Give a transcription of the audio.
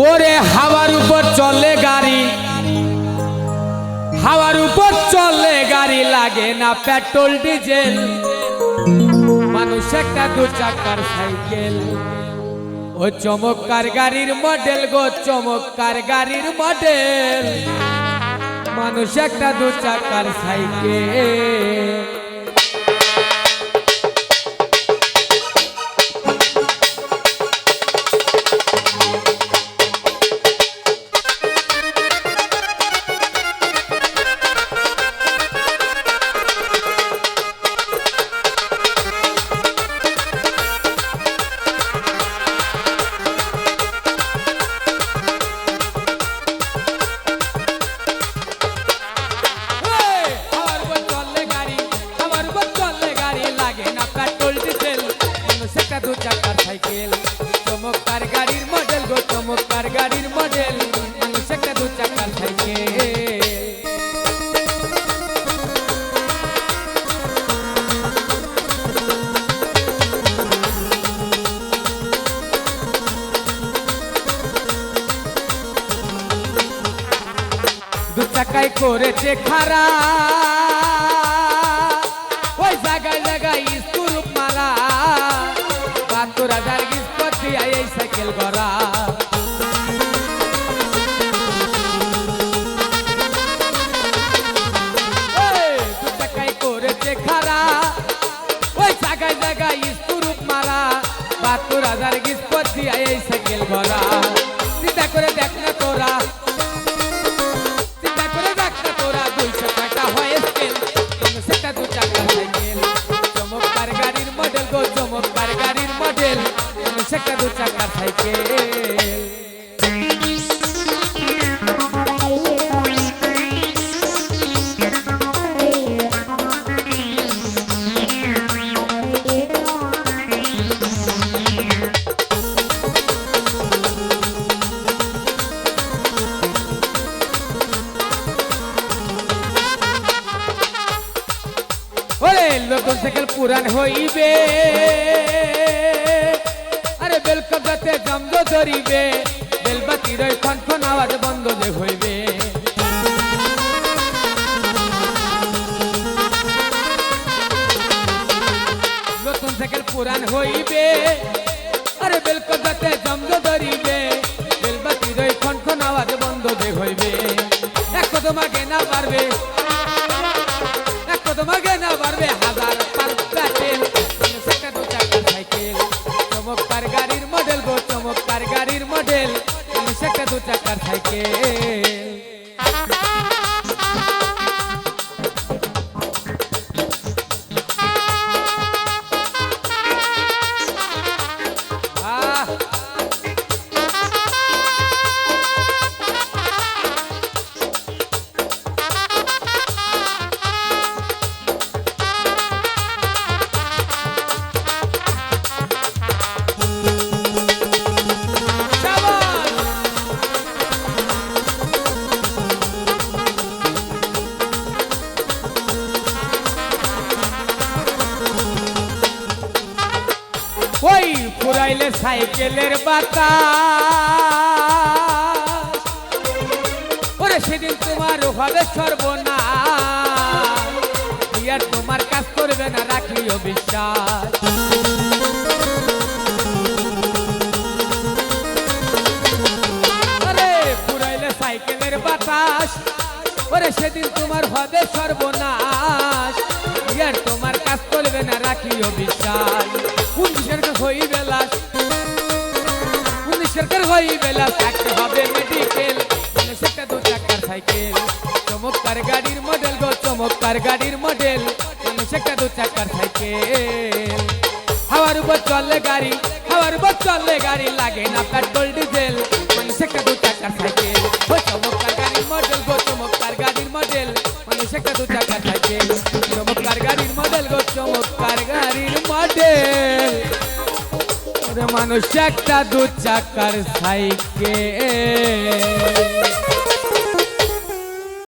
ওরে হাওয়ার উপর চলে গাড়ি, হাওয়ার উপর চলে গাড়ি, লাগে না পেট্রোল ডিজেল। মানুষ একটা দু চাকার সাইকেল, ও চমৎকার গাড়ির মডেল গো, চমৎকার গাড়ির মডেল। মানুষ একটা দু চাকার সাইকেল। দু চাকার সাইকেল, চমৎকার গাড়ির মডেল গো, চমৎকার গাড়ির মডেল। মানুষ একটা দু চাকার সাইকেল। দু চাকায় করেছে খারা, ওই জায়গায় জায়গায় স্কুরুপ মারা। ৭২,০০০ কিস্পত দিয়া এই সাইকেল গড়া। দু চাকায় করেছে খারা, ওই জায়গায় জায়গায় স্কুরুপ মারা। ৭২,০০০ কিস্পত দিয়া এই সাইকেল গড়া। চিন্তা করে দেখ না তোরা, চিন্তা করে দেখ না তোরা, ২০০ টাকা হয় স্কেল। সেটা দু চাকার সাইকেল, চমৎকার গাড়ির মডেল গো, চমৎকার গাড়ির মডেল। সেটা দু চাকার সাইকেল। নতুন সাইকেল পুরান হইবে, আরে বেল কবজাতে জমদ ধরিবে। বেলবাতির খনখন আওয়াজ বন্ধ যে হইবে। নতুন সাইকেল পুরান হইবে, আরে বেল কবজাতে জমদ ধরিবে। বেলবাতির খনখন আওয়াজ বন্ধ যে হইবে। এক কদম আগে না পারবে, এক কদম আগে না পারবে, হাজার পার প্যাটেল। সেটা দু চাকার সাইকেল, চমৎকার গাড়ির মডেল গো, চমৎকার গাড়ির মডেল। সেটা দু চাকার সাইকেল। ওই পুরাইলে সাইকেলের বাতাস, ওরে সেদিন তোমার হবে সর্বনাশ। আর তোমার কাজ করবে না, রাখিও বিশ্বাস। আরে পুরাইলে সাইকেলের বাতাস, ওরে সেদিন তোমার হবে সর্বনাশ। আর তোমার কাজ করবে না, রাখিও বিশ্বাস। ১৯-এর হইবে লাশ, ১৯-এর হইবে লাশ, থাকতে হবে মেডিকেল। সেটা দু চাকার সাইকেল, চমৎকার গাড়ির মডেল গো, চমৎকার গাড়ির মডেল। সেটা দু চাকার সাইকেল। হাওয়ার উপর চলে গাড়ি, হাওয়ার উপর চলে গাড়ি, লাগে না পেট্রোল ডিজেল। সেটা দু চাকার সাইকেল, ও চমৎকার গাড়ির মডেল গো, চমৎকার গাড়ির মডেল। সেটা দু চাকার সাইকেল, চমৎকার গাড়ির মডেল গো, চমৎকার গাড়ির মডেল। মানুষ একটা দু চাকার সাইকেল।